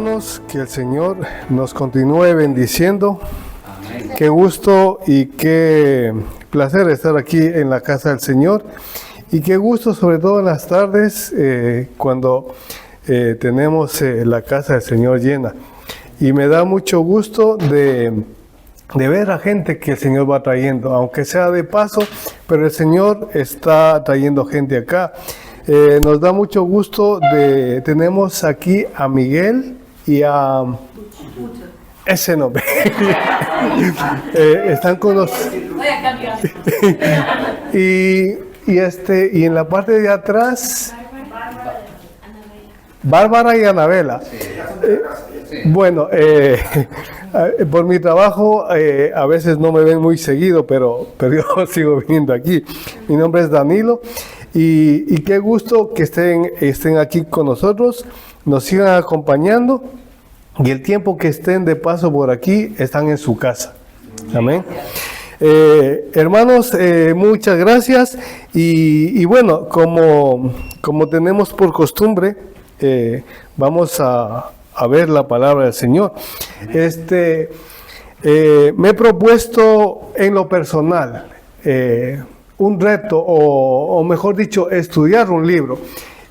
Hermanos, que el Señor nos continúe bendiciendo. Amén. Qué gusto y qué placer estar aquí en la casa del Señor. Y qué gusto, sobre todo en las tardes, cuando tenemos la casa del Señor llena. Y me da mucho gusto de ver a gente que el Señor va trayendo, aunque sea de paso, pero el Señor está trayendo gente acá. Nos da mucho gusto tenemos aquí a Miguel y a ese nombre. Están con nosotros. y en la parte de atrás, Bárbara y Anabela. Bueno, por mi trabajo a veces no me ven muy seguido, pero yo sigo viniendo aquí. Mi nombre es Danilo. Y qué gusto que estén aquí con nosotros, nos sigan acompañando, y el tiempo que estén de paso por aquí, están en su casa. Amén. Hermanos, muchas gracias. Y bueno, como tenemos por costumbre, vamos a ver la palabra del Señor. Me he propuesto en lo personal un reto, o mejor dicho, estudiar un libro.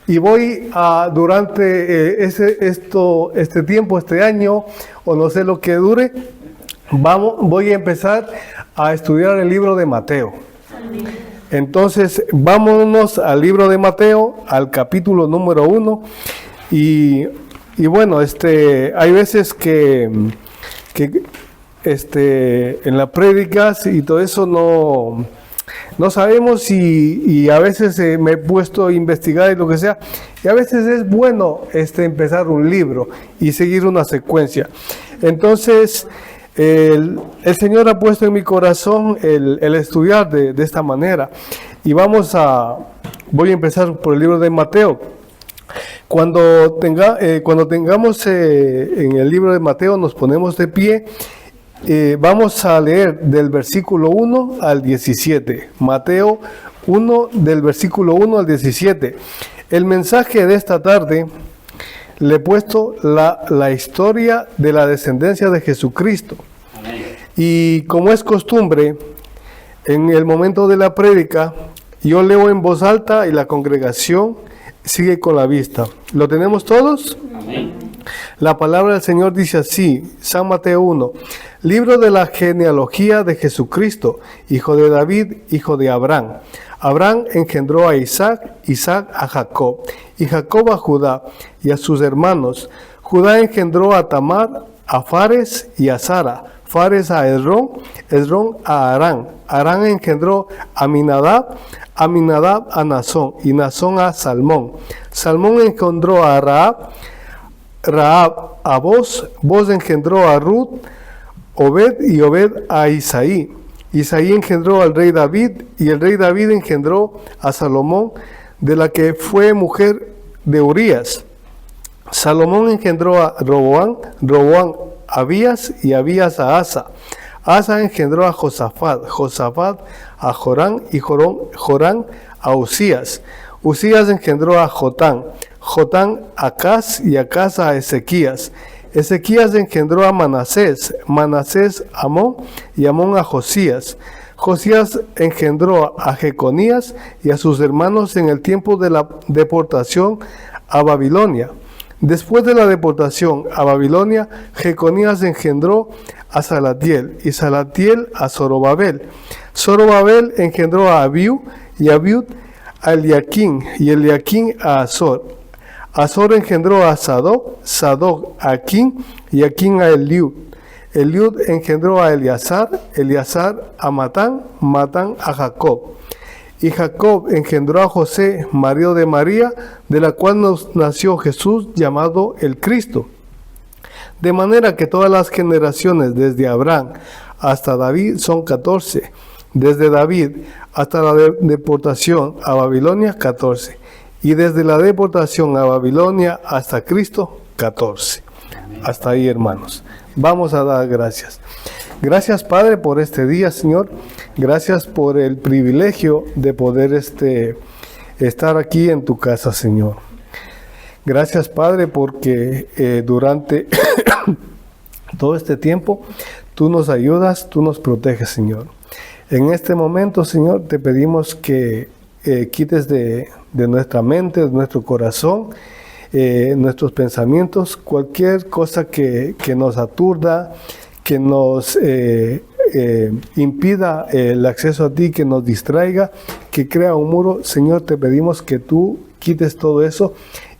Y voy durante este tiempo, este año, o no sé lo que dure, voy a empezar a estudiar el libro de Mateo. Entonces, vámonos al libro de Mateo, al capítulo número 1. Y bueno, hay veces que en las prédicas y todo eso no sabemos, y a veces me he puesto a investigar y lo que sea, y a veces es bueno empezar un libro y seguir una secuencia. Entonces, el Señor ha puesto en mi corazón el estudiar de esta manera, y voy a empezar por el libro de Mateo. Cuando tengamos en el libro de Mateo, nos ponemos de pie. Vamos a leer del versículo 1 al 17. Mateo 1, del versículo 1 al 17. El mensaje de esta tarde le he puesto la historia de la descendencia de Jesucristo. Amén. Y como es costumbre, en el momento de la prédica, yo leo en voz alta y la congregación sigue con la vista. ¿Lo tenemos todos? Amén. La palabra del Señor dice así, San Mateo 1, libro de la genealogía de Jesucristo, hijo de David, hijo de Abraham. Abraham engendró a Isaac, Isaac a Jacob, y Jacob a Judá y a sus hermanos. Judá engendró a Tamar, a Fares y a Sara, Fares a Esrón, Esrón a Arán. Arán engendró a Aminadab, Aminadab a Nazón, y Nazón a Salmón. Salmón engendró a Rahab, Rahab a Boz, Boz engendró a Ruth, Obed y Obed a Isaí. Isaí engendró al rey David, y el rey David engendró a Salomón, de la que fue mujer de Urías. Salomón engendró a Roboam, Roboam a Abías, y Abías a Asa. Asa engendró a Josafat, Josafat a Jorán, y Jorán a Usías. Usías engendró a Jotán, Jotán a Acaz, y Acaz a Ezequías. Ezequías engendró a Manasés, Manasés a Amón, y Amón a Josías. Josías engendró a Jeconías y a sus hermanos en el tiempo de la deportación a Babilonia. Después de la deportación a Babilonia, Jeconías engendró a Salatiel, y Salatiel a Zorobabel. Zorobabel engendró a Abiud, y Abiud a Eliaquín, y Eliaquín a Azor. Azor engendró a Sadoc, Sadoc a Aquín, y Aquín a Eliud. Eliud engendró a Eleazar, Eleazar a Matán, Matán a Jacob. Y Jacob engendró a José, marido de María, de la cual nació Jesús, llamado el Cristo. De manera que todas las generaciones desde Abraham hasta David son 14. Desde David hasta la deportación a Babilonia, 14. Y desde la deportación a Babilonia hasta Cristo, 14. Amén. Hasta ahí, hermanos. Vamos a dar gracias. Gracias, Padre, por este día, Señor. Gracias por el privilegio de poder estar aquí en tu casa, Señor. Gracias, Padre, porque durante todo este tiempo tú nos ayudas, tú nos proteges, Señor. En este momento, Señor, te pedimos que quites de nuestra mente, de nuestro corazón, nuestros pensamientos, cualquier cosa que nos aturda, que nos impida el acceso a ti, que nos distraiga, que crea un muro. Señor, te pedimos que tú quites todo eso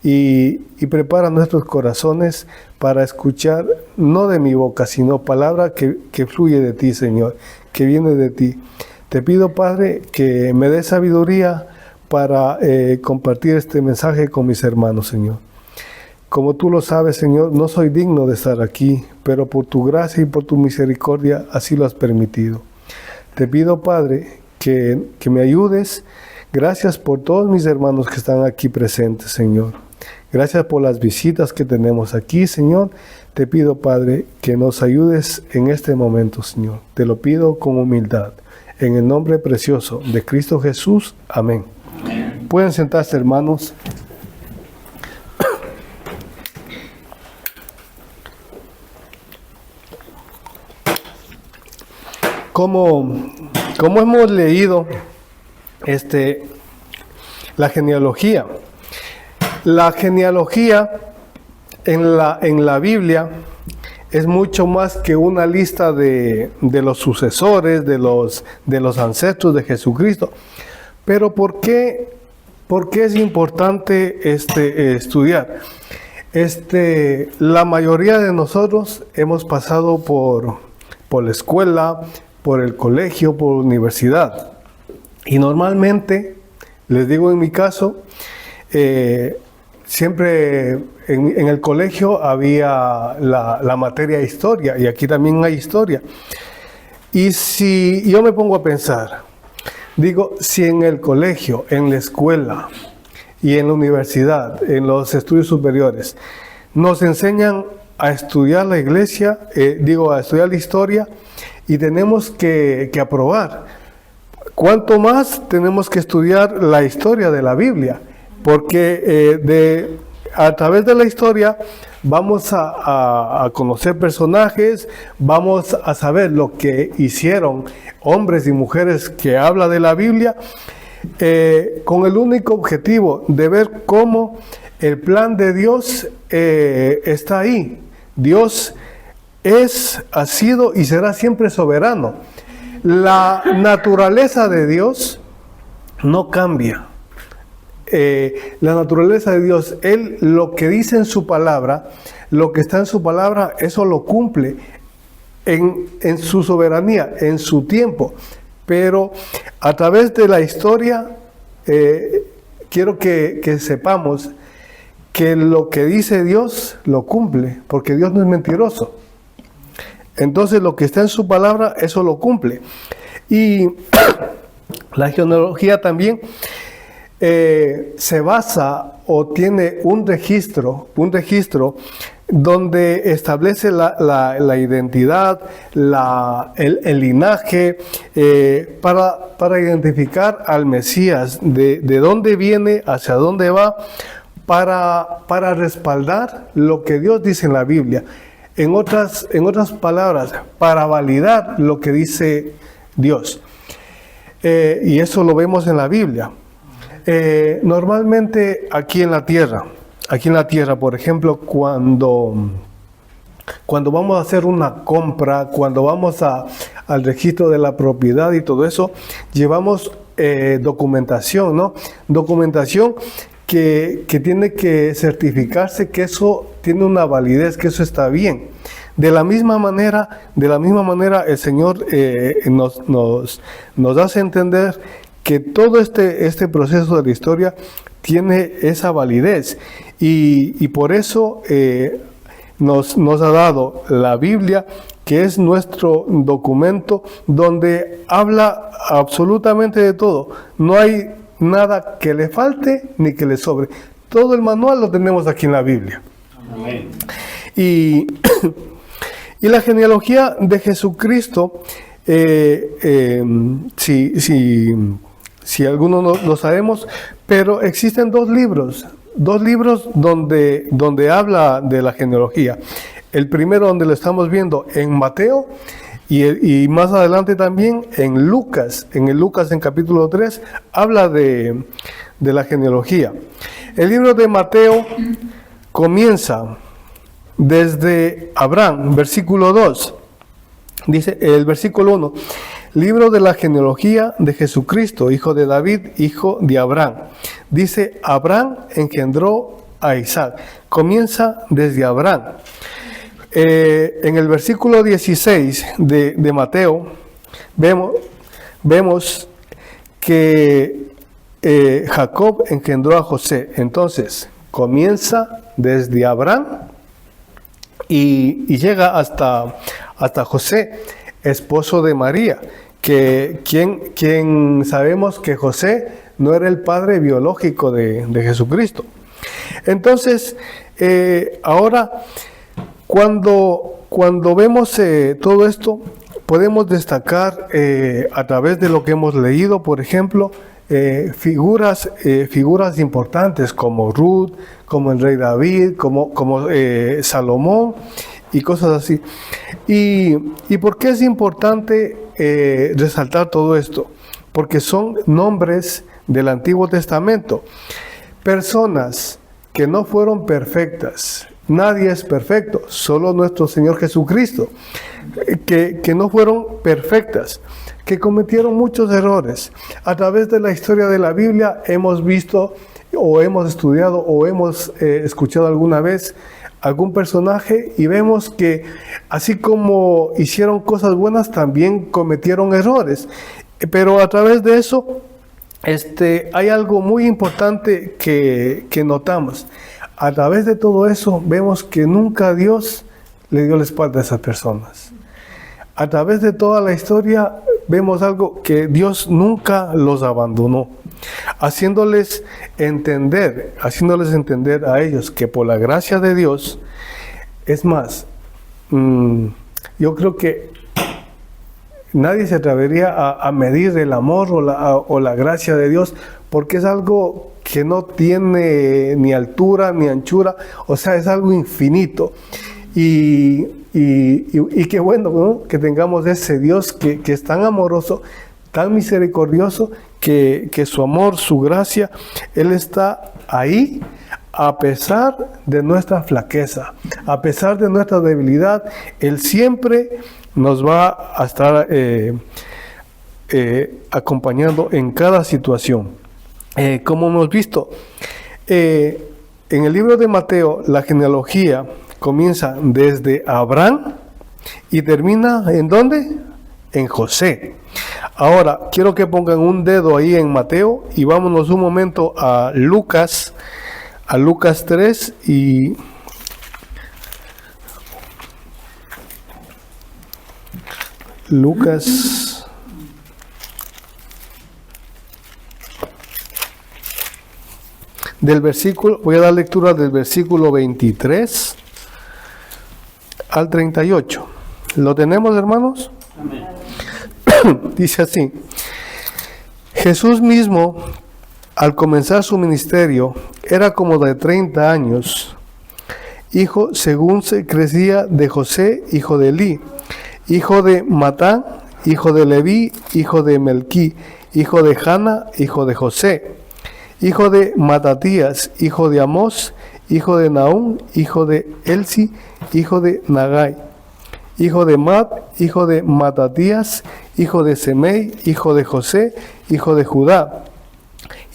y prepara nuestros corazones para escuchar, no de mi boca, sino palabra que fluye de ti, Señor, que viene de ti. Te pido, Padre, que me des sabiduría para compartir este mensaje con mis hermanos, Señor. Como tú lo sabes, Señor, no soy digno de estar aquí, pero por tu gracia y por tu misericordia así lo has permitido. Te pido, Padre, que me ayudes. Gracias por todos mis hermanos que están aquí presentes, Señor. Gracias por las visitas que tenemos aquí, Señor. Te pido, Padre, que nos ayudes en este momento, Señor. Te lo pido con humildad. En el nombre precioso de Cristo Jesús. Amén. Pueden sentarse, hermanos. Como hemos leído la genealogía. La genealogía en la Biblia es mucho más que una lista de los sucesores, de los ancestros de Jesucristo. Pero ¿por qué es importante estudiar? La mayoría de nosotros hemos pasado por la escuela, por el colegio, por la universidad. Y normalmente, les digo en mi caso, siempre en el colegio había la materia de historia, y aquí también hay historia. Y si yo me pongo a pensar, digo, si en el colegio, en la escuela y en la universidad, en los estudios superiores, nos enseñan a estudiar la iglesia, a estudiar la historia, y tenemos que aprobar. ¿Cuánto más tenemos que estudiar la historia de la Biblia? Porque a través de la historia vamos a conocer personajes, vamos a saber lo que hicieron hombres y mujeres que habla de la Biblia, con el único objetivo de ver cómo el plan de Dios está ahí. Dios ha sido y será siempre soberano. La naturaleza de Dios no cambia. La naturaleza de Dios, Él lo que dice en su palabra, lo que está en su palabra, eso lo cumple en su soberanía, en su tiempo. Pero a través de la historia, quiero que sepamos que lo que dice Dios lo cumple, porque Dios no es mentiroso. Entonces lo que está en su palabra, eso lo cumple. Y la genealogía también se basa o tiene un registro donde establece la identidad, el linaje, para identificar al Mesías, de dónde viene, hacia dónde va, para respaldar lo que Dios dice en la Biblia. En otras palabras, para validar lo que dice Dios. Y eso lo vemos en la Biblia. Normalmente aquí en la tierra, por ejemplo, cuando vamos a hacer una compra, cuando vamos al registro de la propiedad y todo eso, llevamos documentación, ¿no? Documentación que tiene que certificarse que eso tiene una validez, que eso está bien. De la misma manera el Señor nos hace entender que todo este proceso de la historia tiene esa validez, y por eso nos ha dado la Biblia, que es nuestro documento donde habla absolutamente de todo. No hay nada que le falte ni que le sobre. Todo el manual lo tenemos aquí en la Biblia. Amén. Y la genealogía de Jesucristo, si algunos no lo sabemos, pero existen dos libros dos libros donde habla de la genealogía. El primero donde lo estamos viendo en Mateo y más adelante también en Lucas. En el Lucas en capítulo 3 habla de la genealogía. El libro de Mateo comienza desde Abraham, versículo 2. Dice el versículo 1, libro de la genealogía de Jesucristo, hijo de David, hijo de Abraham. Dice, Abraham engendró a Isaac. Comienza desde Abraham. En el versículo 16 de Mateo, vemos que Jacob engendró a José. Entonces, comienza desde Abraham y llega hasta José, esposo de María, quien sabemos que José no era el padre biológico de Jesucristo. Entonces, ahora, cuando vemos todo esto, podemos destacar a través de lo que hemos leído, por ejemplo, figuras importantes como Ruth, como el rey David, como Salomón y cosas así. ¿Y por qué es importante resaltar todo esto? Porque son nombres del Antiguo Testamento, personas que no fueron perfectas. Nadie es perfecto, solo nuestro Señor Jesucristo, que no fueron perfectas, que cometieron muchos errores. A través de la historia de la Biblia hemos visto o hemos estudiado o hemos escuchado alguna vez algún personaje y vemos que así como hicieron cosas buenas, también cometieron errores. Pero a través de eso hay algo muy importante que notamos. A través de todo eso vemos que nunca Dios le dio la espalda a esas personas. A través de toda la historia vemos algo que Dios nunca los abandonó, haciéndoles entender a ellos que por la gracia de Dios, es más, yo creo que nadie se atrevería a medir el amor o la gracia de Dios, porque es algo que no tiene ni altura ni anchura, o sea, es algo infinito. Y qué bueno, ¿no?, que tengamos ese Dios que es tan amoroso, tan misericordioso, que su amor, su gracia, Él está ahí a pesar de nuestra flaqueza, a pesar de nuestra debilidad. Él siempre nos va a estar acompañando en cada situación. Como hemos visto, en el libro de Mateo, la genealogía comienza desde Abraham y termina ¿en dónde? En José. Ahora, quiero que pongan un dedo ahí en Mateo y vámonos un momento a Lucas 3 y Lucas voy a dar lectura del versículo 23 al 38. ¿Lo tenemos, hermanos? Amén. Dice así: Jesús mismo, al comenzar su ministerio, era como de 30 años, hijo según se crecía de José, hijo de Elí, hijo de Matán, hijo de Leví, hijo de Melquí, hijo de Jana, hijo de José, hijo de Matatías, hijo de Amós, hijo de Nahum, hijo de Elsi, hijo de Nagai, hijo de Mat, hijo de Matatías, hijo de Semei, hijo de José, hijo de Judá,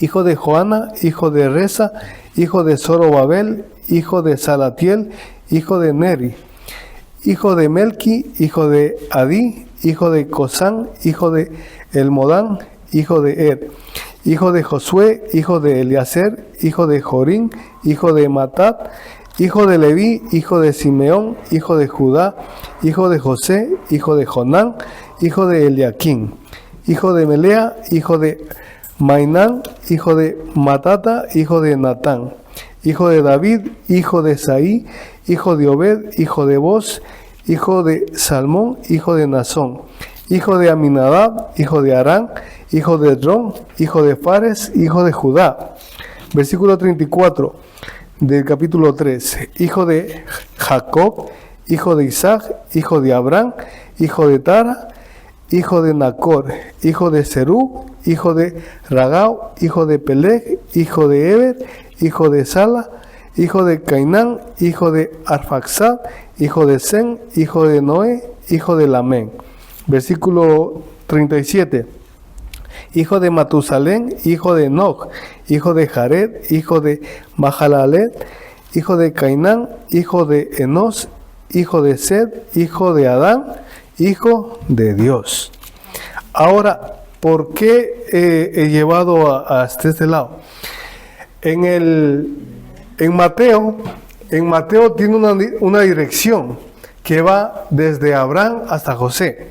hijo de Joana, hijo de Reza, hijo de Zorobabel, hijo de Salatiel, hijo de Neri, hijo de Melqui, hijo de Adí, hijo de Cosán, hijo de Elmodán, hijo de Er, hijo de Josué, hijo de Eliaser, hijo de Jorín, hijo de Matat, hijo de Leví, hijo de Simeón, hijo de Judá, hijo de José, hijo de Jonán, hijo de Eliaquín, hijo de Melea, hijo de Mainán, hijo de Matata, hijo de Natán, hijo de David, hijo de Saí, hijo de Obed, hijo de Boz, hijo de Salmón, hijo de Nazón, hijo de Aminadab, hijo de Arán, hijo de Ron, hijo de Fares, hijo de Judá, versículo 34 del capítulo 3. Hijo de Jacob, hijo de Isaac, hijo de Abraham, hijo de Tara, hijo de Nacor, hijo de Serug, hijo de Ragau, hijo de Peleg, hijo de Eber, hijo de Sala, hijo de Cainán, hijo de Arfaxad, hijo de Sem, hijo de Noé, hijo de Lamén. Versículo 37. Hijo de Matusalén, hijo de Enoch, hijo de Jared, hijo de Mahalalel, hijo de Cainán, hijo de Enos, hijo de Sed, hijo de Adán, hijo de Dios. Ahora, ¿por qué he llevado hasta este lado? En Mateo tiene una dirección que va desde Abraham hasta José.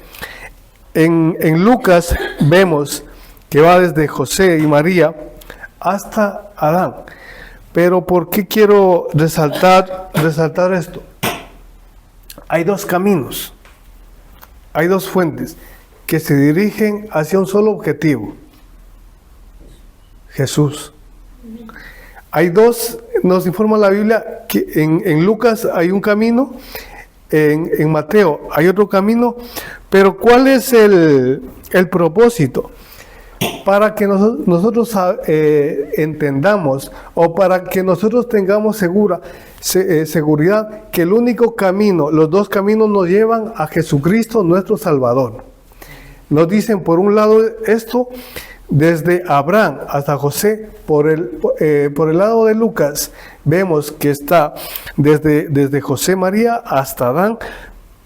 En Lucas vemos que va desde José y María hasta Adán. Pero ¿por qué quiero resaltar esto? Hay dos caminos, hay dos fuentes que se dirigen hacia un solo objetivo: Jesús. Hay dos, nos informa la Biblia que en Lucas hay un camino, en Mateo hay otro camino, pero ¿cuál es el propósito? Para que nosotros entendamos, o para que nosotros tengamos seguridad que el único camino, los dos caminos nos llevan a Jesucristo nuestro Salvador. Nos dicen por un lado esto, desde Abraham hasta José. Por el lado de Lucas vemos que está desde José María hasta Adán,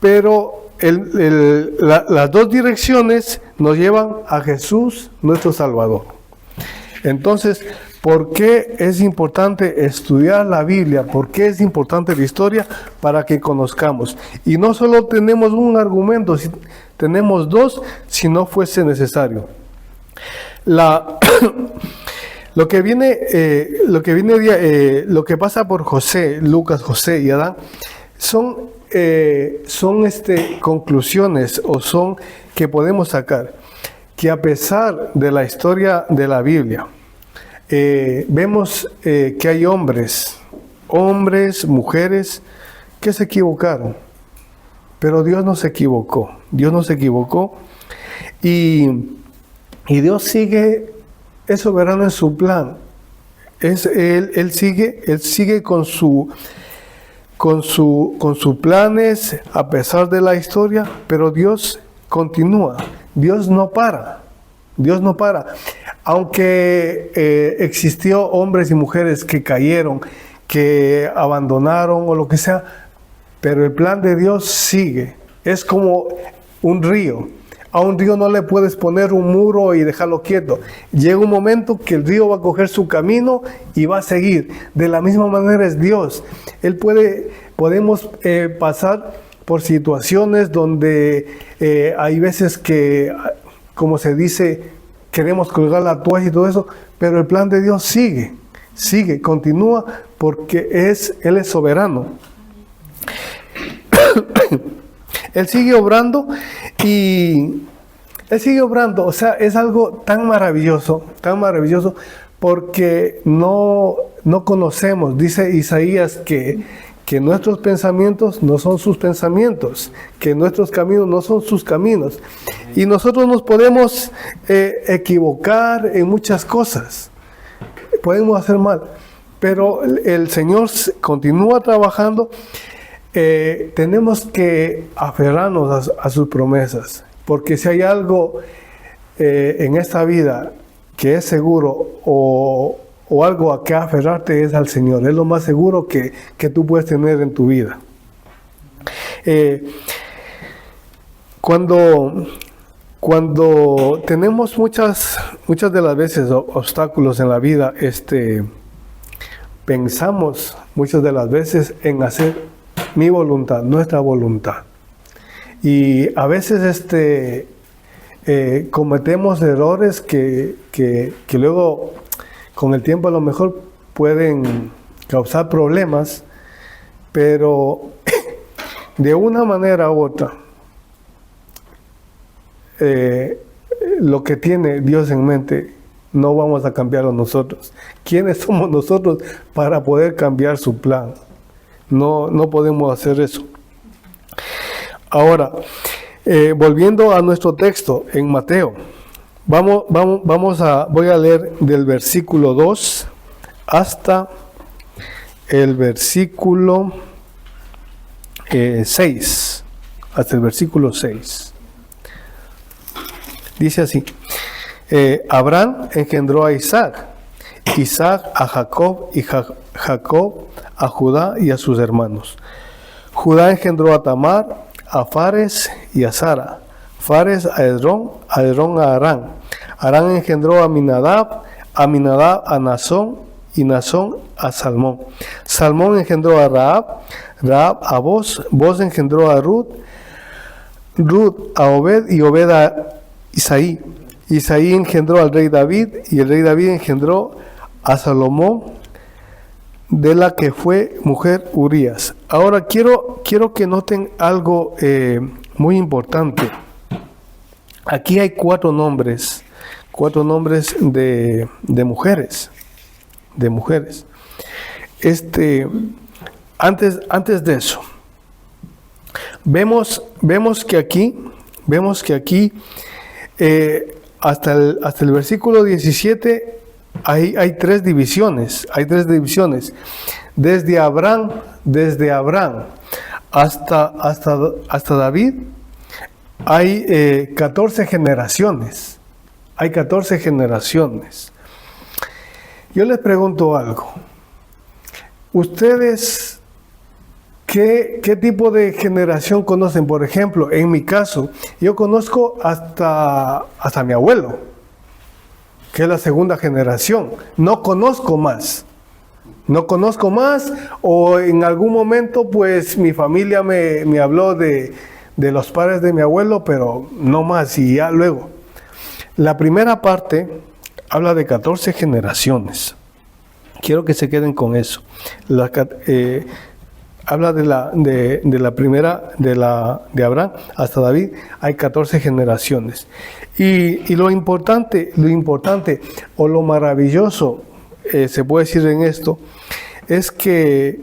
pero las dos direcciones nos llevan a Jesús nuestro Salvador. Entonces, ¿por qué es importante estudiar la Biblia? ¿Por qué es importante la historia? Para que conozcamos. Y no solo tenemos un argumento, tenemos dos, si no fuese necesario. Lo que pasa por José, Lucas, José y Adán son conclusiones, o son que podemos sacar que a pesar de la historia de la Biblia, vemos que hay hombres, mujeres que se equivocaron, pero Dios no se equivocó. Y Dios es soberano en su plan. Él sigue con sus planes a pesar de la historia, pero Dios continúa. Dios no para. Aunque existió hombres y mujeres que cayeron, que abandonaron o lo que sea, pero el plan de Dios sigue. Es como un río. A un río no le puedes poner un muro y dejarlo quieto. Llega un momento que el río va a coger su camino y va a seguir. De la misma manera es Dios. Podemos pasar por situaciones donde hay veces que, como se dice, queremos colgar la toalla y todo eso, pero el plan de Dios sigue, continúa, porque Él es soberano. Él sigue obrando, o sea, es algo tan maravilloso, porque no conocemos. Dice Isaías que nuestros pensamientos no son sus pensamientos, que nuestros caminos no son sus caminos. Y nosotros nos podemos equivocar en muchas cosas, podemos hacer mal, pero el Señor continúa trabajando. Tenemos que aferrarnos a sus promesas, porque si hay algo en esta vida que es seguro, o algo a que aferrarte, es al Señor. Es lo más seguro que tú puedes tener en tu vida. Cuando tenemos muchas de las veces obstáculos en la vida, pensamos muchas de las veces en hacer mi voluntad, nuestra voluntad. Y a veces cometemos errores que luego, con el tiempo, a lo mejor pueden causar problemas, pero de una manera u otra, lo que tiene Dios en mente no vamos a cambiarlo nosotros. ¿Quiénes somos nosotros para poder cambiar su plan? No podemos hacer eso. Ahora, volviendo a nuestro texto en Mateo, voy a leer del versículo 2 hasta el versículo 6. Hasta el versículo 6. Dice así: Abraham engendró a Isaac, Isaac a Jacob y Jacob a Judá y a sus hermanos. Judá engendró a Tamar, a Fares y a Sara. Fares a Esrón a Arán. Arán engendró a Aminadab a Nazón y Nazón a Salmón. Salmón engendró a Rahab a Boz engendró a Ruth a Obed y Obed a Isaí. Isaí engendró al rey David y el rey David engendró a Salomón, de la que fue mujer Urías. Ahora quiero que noten algo muy importante. Aquí hay cuatro nombres de mujeres. Antes de eso, vemos que aquí hasta el versículo 17 hay tres divisiones. Desde Abraham hasta David hay 14 generaciones. Hay 14 generaciones. Yo les pregunto algo. ¿Ustedes qué tipo de generación conocen? Por ejemplo, en mi caso, yo conozco hasta mi abuelo, que es la segunda generación. No conozco más, o en algún momento pues mi familia me habló de los padres de mi abuelo, pero no más, y ya luego. La primera parte habla de 14 generaciones. Quiero que se queden con eso. Habla de la primera, de Abraham hasta David, hay 14 generaciones. Y lo importante, o lo maravilloso, se puede decir en esto, es que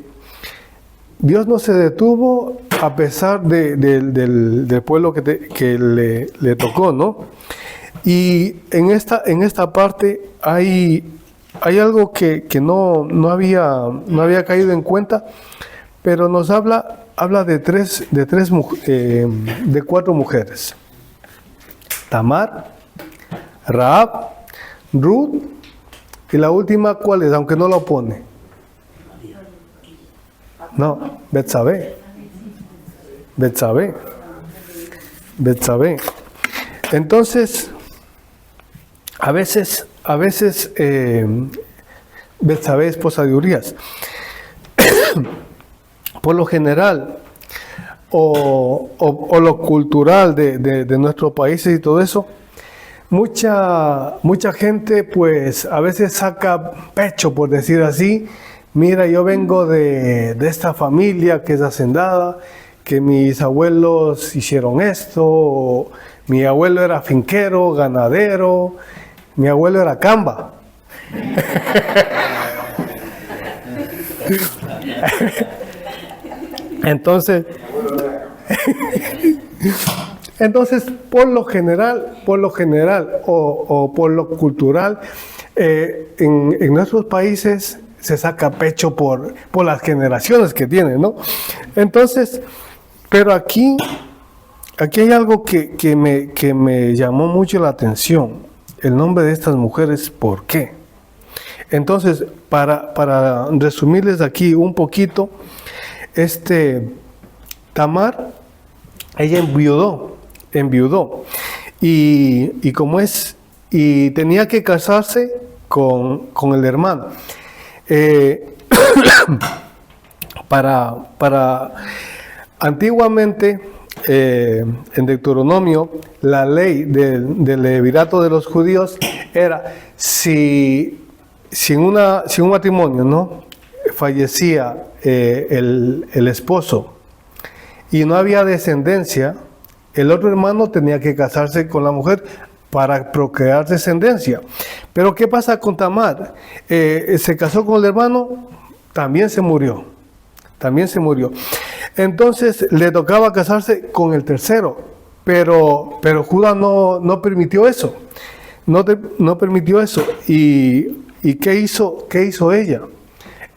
Dios no se detuvo a pesar del pueblo que le tocó, ¿no? Y en esta parte hay algo que no había caído en cuenta, pero nos habla de cuatro mujeres: Tamar, Rahab, Ruth, y la última, ¿cuál es? Aunque no lo pone. No, Betsabé. Entonces, a veces Betsabé, esposa de Urías, por lo general, o lo cultural de nuestros países y todo eso, mucha gente pues a veces saca pecho, por decir así. Mira, yo vengo de esta familia que es hacendada, que mis abuelos hicieron esto, o mi abuelo era finquero, ganadero, mi abuelo era camba. Entonces, por lo general, o por lo cultural, en nuestros países se saca pecho por las generaciones que tienen, ¿no? Entonces, pero aquí hay algo que me llamó mucho la atención, el nombre de estas mujeres. ¿Por qué? Entonces, para resumirles aquí un poquito, Tamar, ella enviudó, y como y tenía que casarse con el hermano. Antiguamente, en Deuteronomio, la ley del levirato de los judíos era: si en un matrimonio, ¿no?, fallecía el esposo y no había descendencia, el otro hermano tenía que casarse con la mujer para procrear descendencia. Pero ¿qué pasa con Tamar? Se casó con el hermano, también se murió. También se murió. Entonces le tocaba casarse con el tercero, pero Judá no permitió eso. No permitió eso. ¿Y qué hizo ella?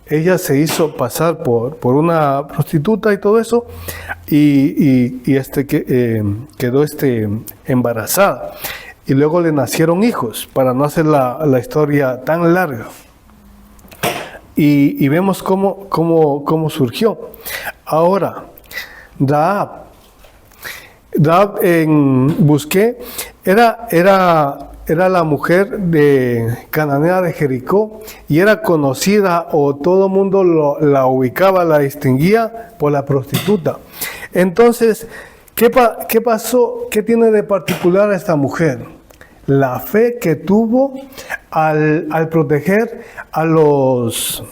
Ella se hizo pasar por una prostituta y todo eso, y quedó embarazada. Y luego le nacieron hijos, para no hacer la historia tan larga. Y vemos cómo surgió. Ahora, Rahab busqué, era la mujer de cananea de Jericó, y era conocida, o todo el mundo la ubicaba, la distinguía por la prostituta. Entonces, ¿qué pasó? ¿Qué tiene de particular a esta mujer? La fe que tuvo al proteger a los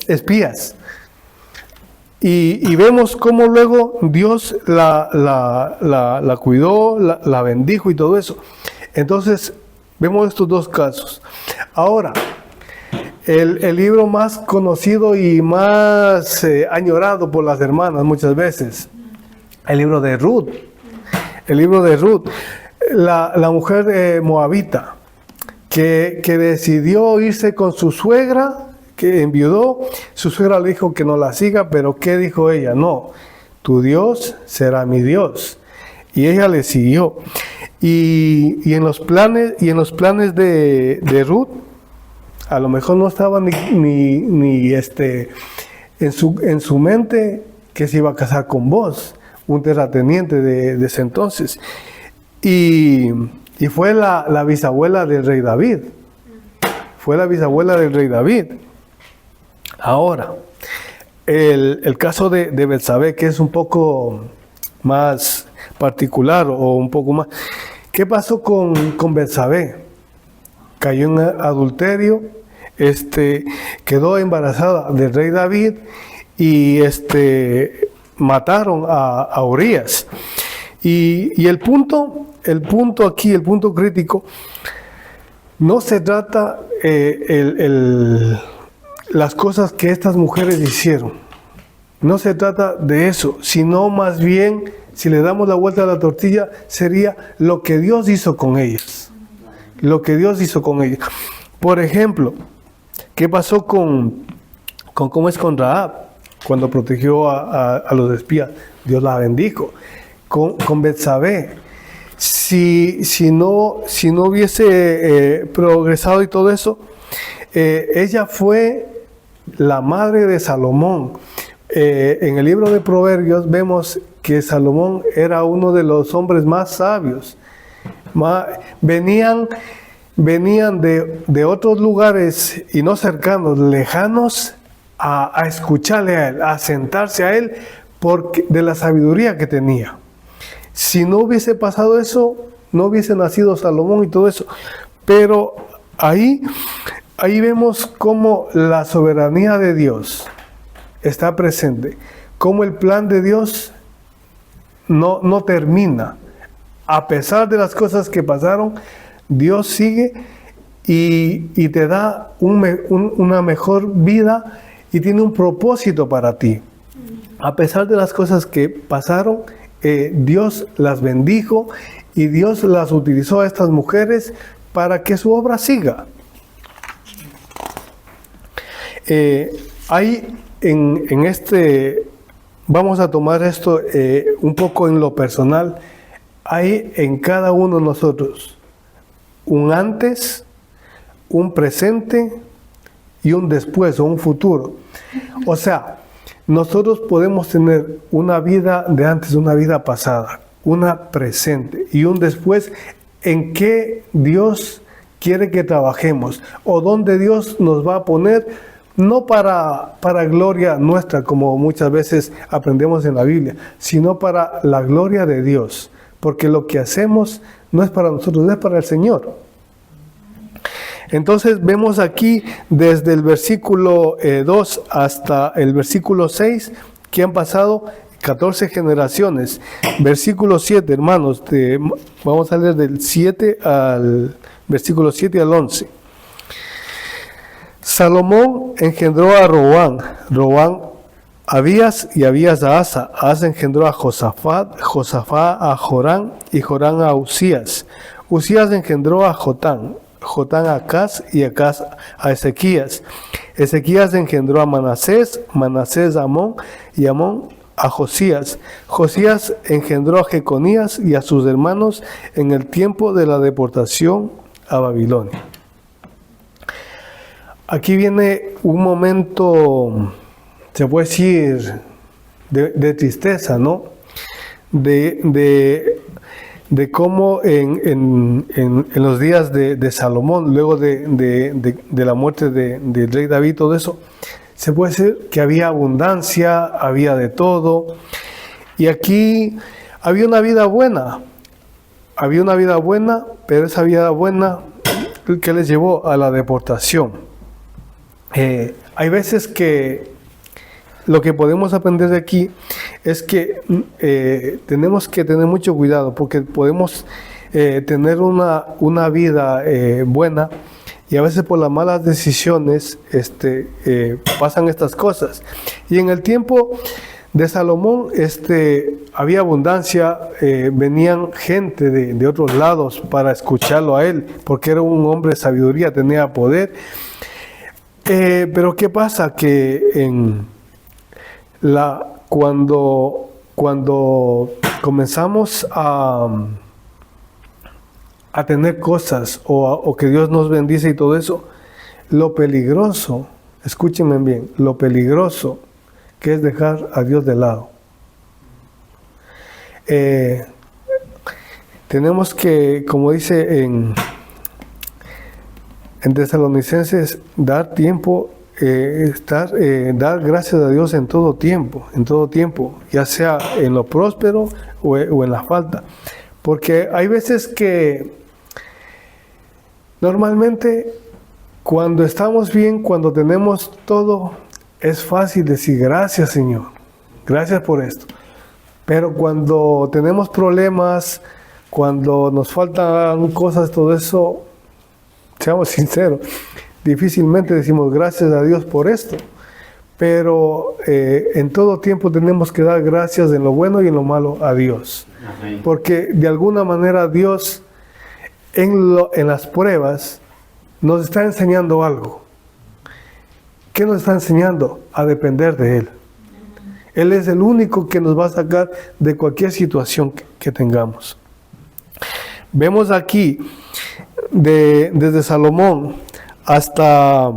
espías. Y vemos cómo luego Dios la cuidó, la bendijo y todo eso. Entonces, vemos estos dos casos. Ahora, el libro más conocido y más añorado por las hermanas muchas veces, el libro de Ruth. El libro de Ruth, la mujer moabita, que decidió irse con su suegra, que enviudó. Su suegra le dijo que no la siga, pero ¿qué dijo ella? No, tu Dios será mi Dios. Y ella le siguió. Y en los planes de Ruth, a lo mejor no estaba ni en su mente que se iba a casar con vos, un terrateniente de ese entonces. Y fue la bisabuela del rey David. Fue la bisabuela del rey David. Ahora, el caso de Betsabé, que es un poco más particular, o un poco más. ¿Qué pasó con Betsabé? Cayó en adulterio, quedó embarazada del rey David, y mataron a Urías. Y el punto aquí, el punto crítico, no se trata las cosas que estas mujeres hicieron. No se trata de eso, sino más bien, si le damos la vuelta a la tortilla, sería lo que Dios hizo con ellas. Lo que Dios hizo con ellas. Por ejemplo, ¿qué pasó con Rahab? Cuando protegió a los espías, Dios la bendijo. Con Betsabé, si no hubiese progresado y todo eso, ella fue la madre de Salomón. En el libro de Proverbios vemos que Salomón era uno de los hombres más sabios. Venían de otros lugares, y no cercanos, lejanos, a escucharle a él, a sentarse a él, porque de la sabiduría que tenía. Si no hubiese pasado eso, no hubiese nacido Salomón y todo eso. Pero ahí vemos cómo la soberanía de Dios está presente, cómo el plan de Dios no termina. A pesar de las cosas que pasaron, Dios sigue y te da una mejor vida, y tiene un propósito para ti. A pesar de las cosas que pasaron, Dios las bendijo, y Dios las utilizó a estas mujeres para que su obra siga. Hay vamos a tomar esto un poco en lo personal. Hay en cada uno de nosotros un antes, un presente y un después, o un futuro. O sea, nosotros podemos tener una vida de antes, una vida pasada, una presente y un después, en que Dios quiere que trabajemos, o donde Dios nos va a poner, no para gloria nuestra, como muchas veces aprendemos en la Biblia, sino para la gloria de Dios, porque lo que hacemos no es para nosotros, es para el Señor. Entonces vemos aquí desde el versículo 2 hasta el versículo 6 que han pasado 14 generaciones. Versículo 7, hermanos, vamos a leer del 7 al versículo 7 al 11. Salomón engendró a Roboam, Roboam a Abías y Abías a Asa. Asa engendró a Josafat, Josafat a Joram y Joram a Usías. Usías engendró a Jotán, Jotán a Acaz y Acaz a Ezequías. Ezequías engendró a Manasés, Manasés a Amón y Amón a Josías. Josías engendró a Jeconías y a sus hermanos en el tiempo de la deportación a Babilonia. Aquí viene un momento, se puede decir, de tristeza, ¿no? De cómo en los días de Salomón, luego de la muerte del rey David, todo eso, se puede decir que había abundancia, había de todo. Y aquí había una vida buena. Había una vida buena, pero esa vida buena que les llevó a la deportación. Hay veces que lo que podemos aprender de aquí es que tenemos que tener mucho cuidado, porque podemos tener una vida buena, y a veces por las malas decisiones pasan estas cosas. Y en el tiempo de Salomón había abundancia, venían gente de otros lados para escucharlo a él, porque era un hombre de sabiduría, tenía poder. Pero ¿qué pasa? Que cuando comenzamos a tener cosas o que Dios nos bendice y todo eso, lo peligroso, escúchenme bien, lo peligroso que es dejar a Dios de lado. Tenemos que, como dice en Tesalonicenses, dar tiempo, dar gracias a Dios en todo tiempo, ya sea en lo próspero o en la falta. Porque hay veces que normalmente cuando estamos bien, cuando tenemos todo, es fácil decir gracias, Señor, gracias por esto. Pero cuando tenemos problemas, cuando nos faltan cosas, todo eso, seamos sinceros, difícilmente decimos gracias a Dios por esto. Pero en todo tiempo tenemos que dar gracias en lo bueno y en lo malo a Dios. Amén. Porque de alguna manera Dios en las pruebas nos está enseñando algo. ¿Qué nos está enseñando? A depender de Él. Él es el único que nos va a sacar de cualquier situación que tengamos. Vemos aquí, desde Salomón hasta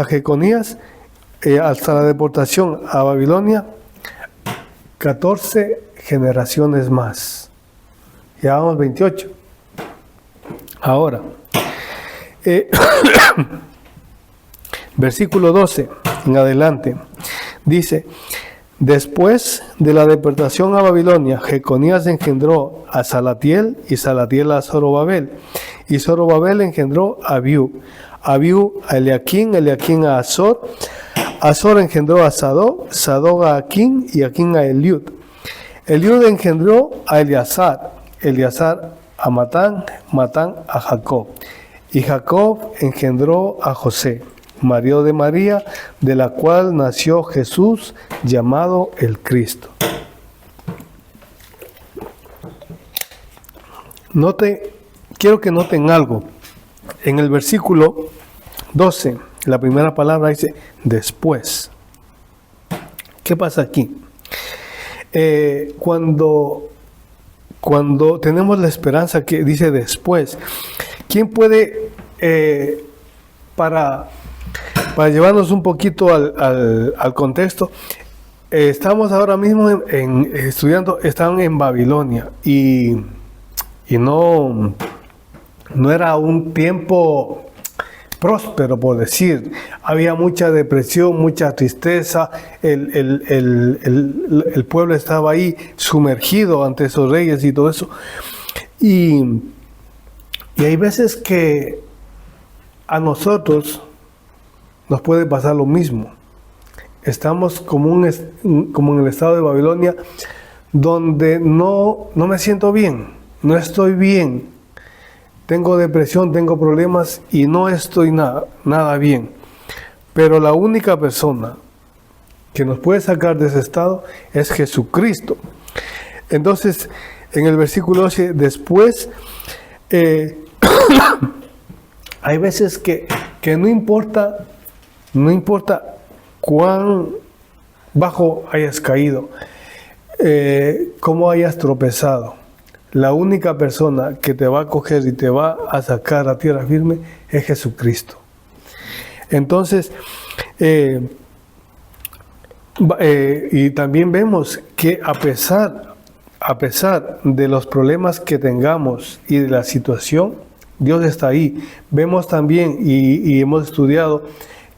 Jeconías, hasta la deportación a Babilonia, 14 generaciones más. Ya vamos 28. Ahora, versículo 12 en adelante, dice: después de la deportación a Babilonia, Jeconías engendró a Salatiel, y Salatiel a Zorobabel, y Zorobabel engendró a Abiú, Abiú a Eliaquín, Eliaquín a Azor, Azor engendró a Sadoc, Sadoc a Aquín, y Aquín a Eliud. Eliud engendró a Eleazar, Eleazar a Matán, Matán a Jacob, y Jacob engendró a José, marido de María, de la cual nació Jesús, llamado el Cristo. Quiero que noten algo. En el versículo 12, la primera palabra dice después. ¿Qué pasa aquí? Cuando tenemos la esperanza que dice después, ¿quién puede, para llevarnos un poquito al contexto, estamos ahora mismo estudiando, están en Babilonia, y no era un tiempo próspero, por decir. Había mucha depresión, mucha tristeza. El pueblo estaba ahí sumergido ante esos reyes y todo eso. Y hay veces que a nosotros nos puede pasar lo mismo. Estamos como en el estado de Babilonia, donde no me siento bien, no estoy bien. Tengo depresión, tengo problemas y no estoy nada bien. Pero la única persona que nos puede sacar de ese estado es Jesucristo. Entonces, en el versículo 11, después, hay veces que no importa cuán bajo hayas caído, cómo hayas tropezado. La única persona que te va a coger y te va a sacar a tierra firme es Jesucristo. Entonces, y también vemos que a pesar de los problemas que tengamos y de la situación, Dios está ahí. Vemos también y hemos estudiado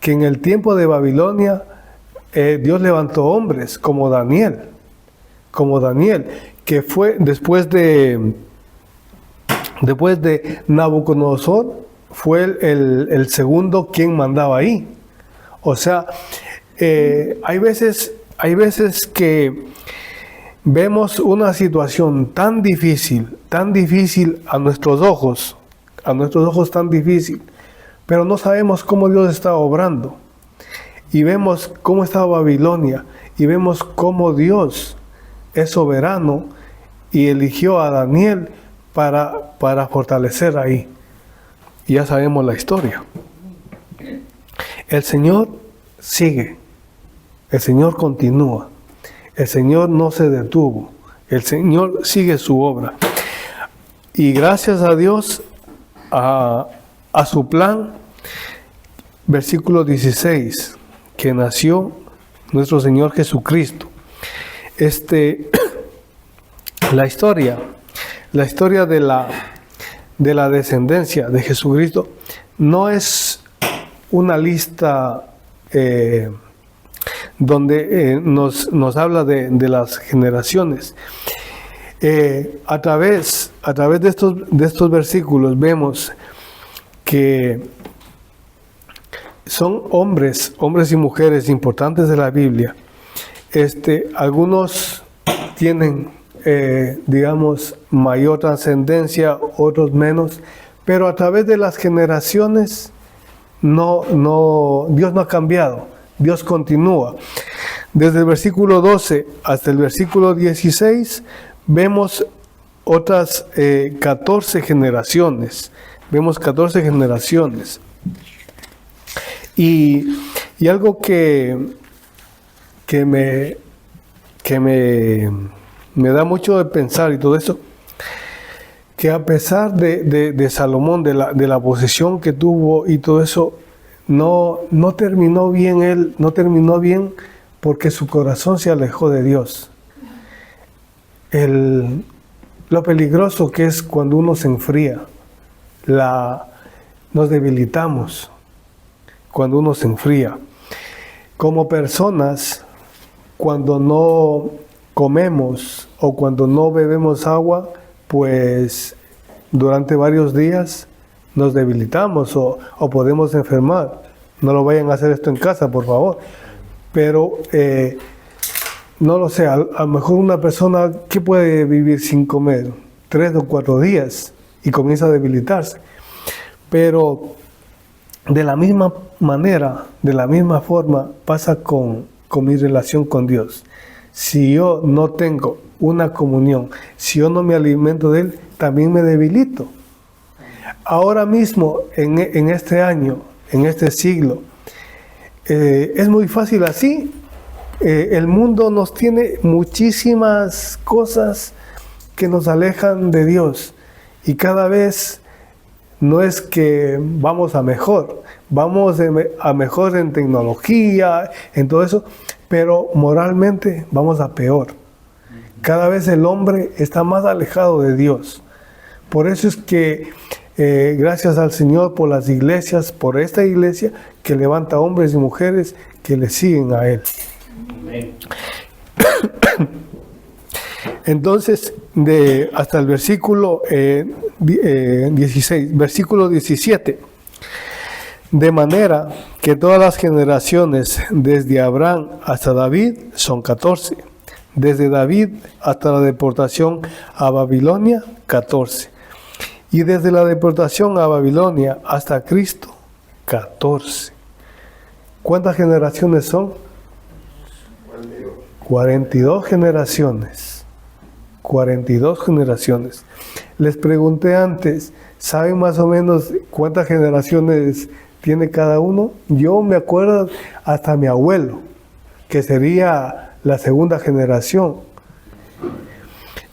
que en el tiempo de Babilonia Dios levantó hombres como Daniel, que fue después de Nabucodonosor, fue el segundo quien mandaba ahí. O sea, hay veces que vemos una situación tan difícil a nuestros ojos tan difícil, pero no sabemos cómo Dios está obrando. Y vemos cómo está Babilonia, y vemos cómo Dios es soberano y eligió a Daniel para fortalecer ahí. Y ya sabemos la historia. El Señor sigue, el Señor continúa, el Señor no se detuvo, el Señor sigue su obra. Y gracias a Dios, a su plan, versículo 16, que nació nuestro Señor Jesucristo. La historia de la descendencia de Jesucristo no es una lista donde nos habla de las generaciones. A través de estos versículos vemos que son hombres y mujeres importantes de la Biblia. Algunos tienen, digamos, mayor trascendencia, otros menos, pero a través de las generaciones Dios no ha cambiado, Dios continúa. Desde el versículo 12 hasta el versículo 16 vemos otras 14 generaciones. Vemos 14 generaciones. Y algo que me da mucho de pensar y todo eso, que a pesar de Salomón, de la posesión que tuvo y todo eso, no terminó bien él, no terminó bien porque su corazón se alejó de Dios. Lo peligroso que es cuando uno se enfría, nos debilitamos cuando uno se enfría. Como personas, cuando no comemos o cuando no bebemos agua, pues durante varios días nos debilitamos o podemos enfermar. No lo vayan a hacer esto en casa, por favor. Pero no lo sé, a lo mejor una persona que puede vivir sin comer 3 o 4 días y comienza a debilitarse. Pero de la misma manera, de la misma forma, pasa con mi relación con Dios. Si yo no tengo una comunión, si yo no me alimento de Él, también me debilito. Ahora mismo, en este año, en este siglo, es muy fácil así. El mundo nos tiene muchísimas cosas que nos alejan de Dios. Y cada vez no es que vamos a mejor en tecnología, en todo eso, pero moralmente vamos a peor. Cada vez el hombre está más alejado de Dios. Por eso es que gracias al Señor por las iglesias, por esta iglesia que levanta hombres y mujeres que le siguen a Él. Amén. Entonces, hasta el versículo 16, versículo 17, De manera que todas las generaciones desde Abraham hasta David son 14. Desde David hasta la deportación a Babilonia, 14. Y desde la deportación a Babilonia hasta Cristo, 14. ¿Cuántas generaciones son? 42 generaciones. 42 generaciones. Les pregunté antes, ¿saben más o menos cuántas generaciones tiene cada uno? Yo me acuerdo hasta mi abuelo, que sería la segunda generación.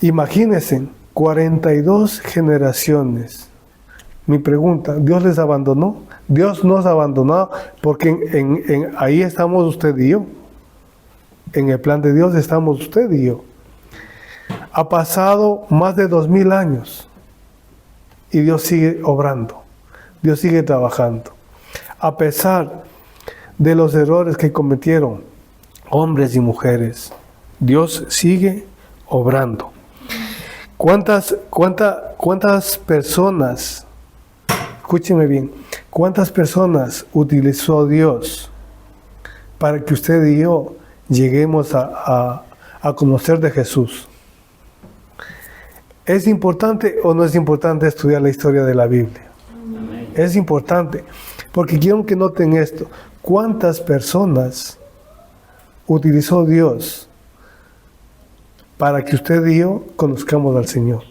Imagínense, 42 generaciones. Mi pregunta, ¿Dios les abandonó? Dios nos abandonó porque ahí estamos usted y yo. En el plan de Dios estamos usted y yo. Ha pasado más de 2000 años y Dios sigue obrando. Dios sigue trabajando. A pesar de los errores que cometieron hombres y mujeres, Dios sigue obrando. ¿Cuántas personas, escúcheme bien, cuántas personas utilizó Dios para que usted y yo lleguemos a conocer de Jesús? ¿Es importante o no es importante estudiar la historia de la Biblia? Es importante, porque quiero que noten esto. ¿Cuántas personas utilizó Dios para que usted y yo conozcamos al Señor?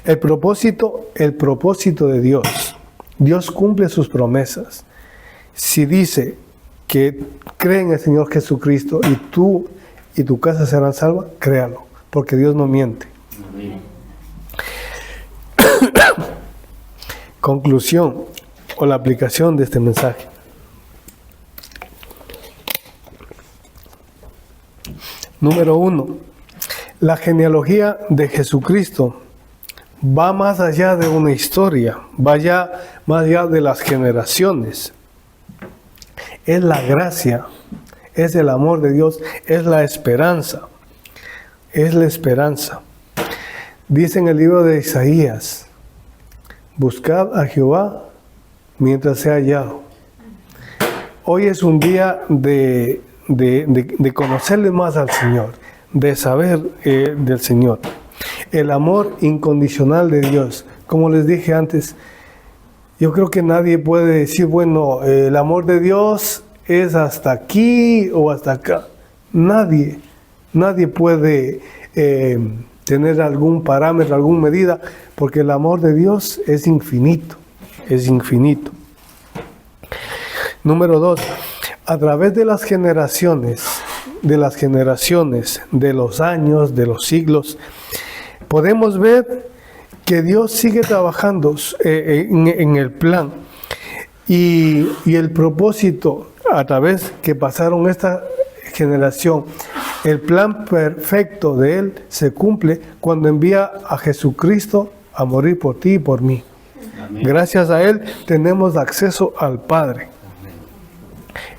El propósito de Dios. Dios cumple sus promesas. Si dice que cree en el Señor Jesucristo y tú y tu casa serán salvas, créalo, porque Dios no miente. Amén. Conclusión o la aplicación de este mensaje. Número 1. La genealogía de Jesucristo va más allá de una historia, más allá de las generaciones. Es la gracia, es el amor de Dios, es la esperanza. Es la esperanza. Dice en el libro de Isaías, buscad a Jehová mientras sea hallado. Hoy es un día de conocerle más al Señor, de saber del Señor. El amor incondicional de Dios. Como les dije antes, yo creo que nadie puede decir, bueno, el amor de Dios es hasta aquí o hasta acá. Nadie puede tener algún parámetro, alguna medida, porque el amor de Dios es infinito, es infinito. Número 2, a través de las generaciones, de los años, de los siglos, podemos ver que Dios sigue trabajando en el plan y el propósito a través que pasaron esta generación. El plan perfecto de Él se cumple cuando envía a Jesucristo a morir por ti y por mí. Amén. Gracias a Él tenemos acceso al Padre. Amén.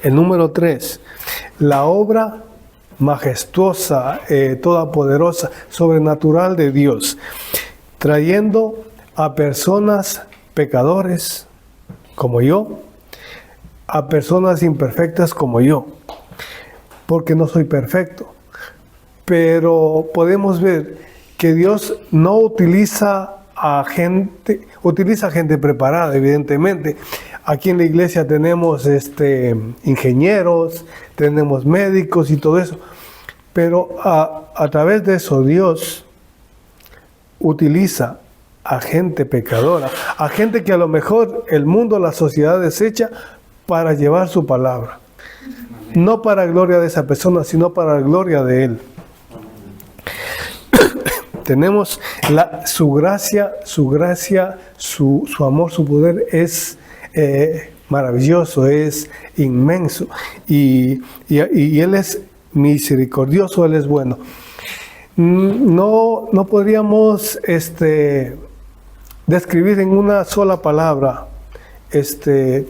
El número 3, la obra majestuosa, todopoderosa, sobrenatural de Dios, trayendo a personas pecadores como yo, a personas imperfectas como yo, porque no soy perfecto. Pero podemos ver que Dios no utiliza a gente, utiliza gente preparada, evidentemente. Aquí en la iglesia tenemos ingenieros, tenemos médicos y todo eso. Pero a través de eso Dios utiliza a gente pecadora, a gente que a lo mejor el mundo, la sociedad desecha para llevar su palabra. No para gloria de esa persona, sino para la gloria de Él. Tenemos su gracia, su amor, su poder es maravilloso, es inmenso. Y Él es misericordioso, Él es bueno. No podríamos describir en una sola palabra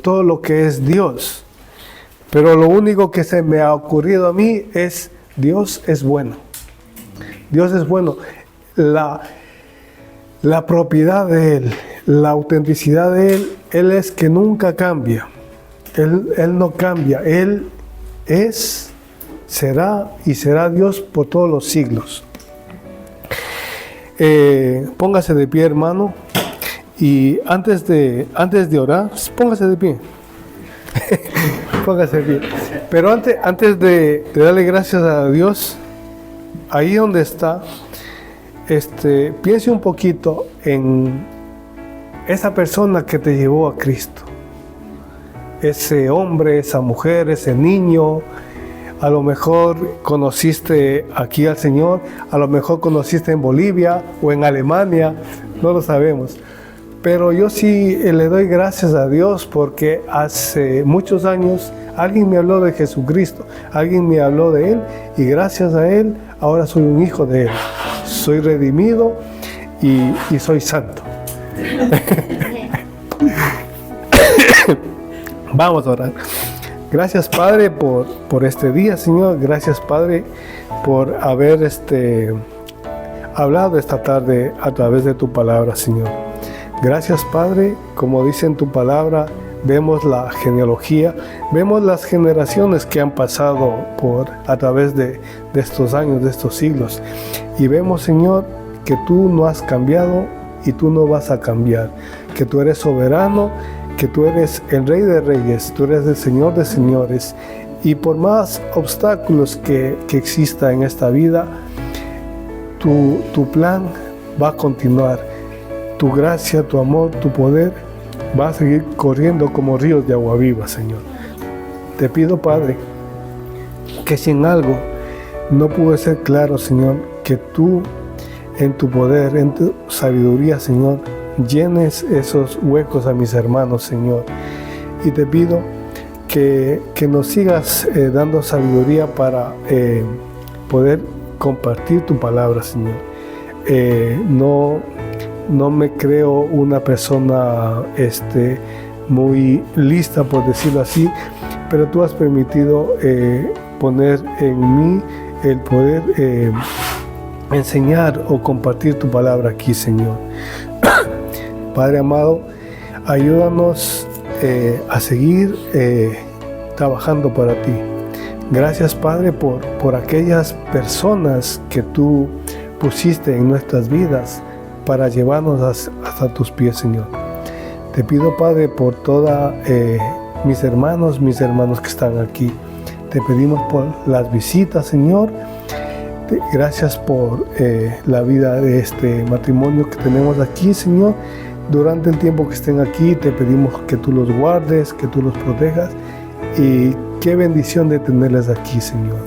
todo lo que es Dios. Pero lo único que se me ha ocurrido a mí es Dios es bueno. Dios es bueno. La propiedad de Él, La autenticidad de Él es que nunca cambia. Él no cambia. Él es, será y será Dios por todos los siglos. Póngase de pie, hermano. Y antes de orar, póngase de pie. Póngase de pie. Pero antes de darle gracias a Dios, ahí donde está, piense un poquito en esa persona que te llevó a Cristo. Ese hombre, esa mujer, ese niño. A lo mejor conociste aquí al Señor, a lo mejor conociste en Bolivia o en Alemania, no lo sabemos. Pero yo sí le doy gracias a Dios porque hace muchos años alguien me habló de Jesucristo, alguien me habló de Él y gracias a Él ahora soy un hijo de Él. Soy redimido y soy santo. Vamos a orar. Gracias, Padre, por este día, Señor. Gracias, Padre, por haber hablado esta tarde a través de tu palabra, Señor. Gracias, Padre, como dice en tu palabra, vemos la genealogía, vemos las generaciones que han pasado a través de estos años, de estos siglos. Y vemos, Señor, que tú no has cambiado y tú no vas a cambiar, que tú eres soberano, que tú eres el Rey de Reyes, tú eres el Señor de Señores. Y por más obstáculos que exista en esta vida, tu plan va a continuar. Tu gracia, tu amor, tu poder va a seguir corriendo como ríos de agua viva, Señor. Te pido, Padre, que si en algo no pude ser claro, Señor, que tú en tu poder, en tu sabiduría, Señor, llenes esos huecos a mis hermanos, Señor. Y te pido que nos sigas dando sabiduría para poder compartir tu palabra, Señor. No me creo una persona muy lista, por decirlo así, pero tú has permitido poner en mí el poder enseñar o compartir tu palabra aquí, Señor. Padre amado, ayúdanos a seguir trabajando para ti. Gracias, Padre, por aquellas personas que tú pusiste en nuestras vidas para llevarnos hasta tus pies, Señor. Te pido, Padre, por todos mis hermanos que están aquí. Te pedimos por las visitas, Señor. Gracias por la vida de este matrimonio que tenemos aquí, Señor. Durante el tiempo que estén aquí, te pedimos que tú los guardes, que tú los protejas. Y qué bendición de tenerles aquí, Señor.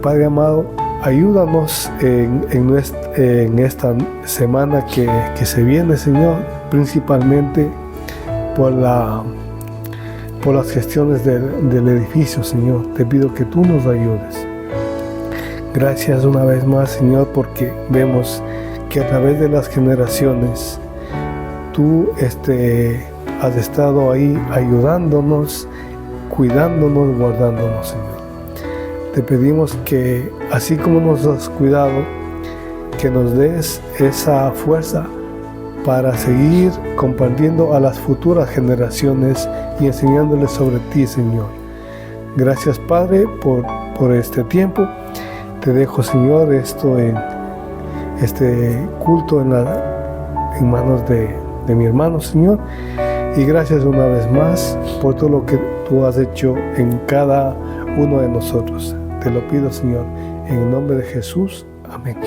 Padre amado, ayúdanos en esta semana que se viene, Señor, principalmente por las gestiones del edificio, Señor. Te pido que tú nos ayudes. Gracias una vez más, Señor, porque vemos que a través de las generaciones tú has estado ahí ayudándonos, cuidándonos, guardándonos, Señor. Te pedimos que así como nos has cuidado, que nos des esa fuerza para seguir compartiendo a las futuras generaciones y enseñándoles sobre ti, Señor. Gracias, Padre, por este tiempo. Te dejo, Señor, esto en este culto en manos de mi hermano, Señor. Y gracias una vez más por todo lo que tú has hecho en cada uno de nosotros. Te lo pido, Señor, en el nombre de Jesús. Amén.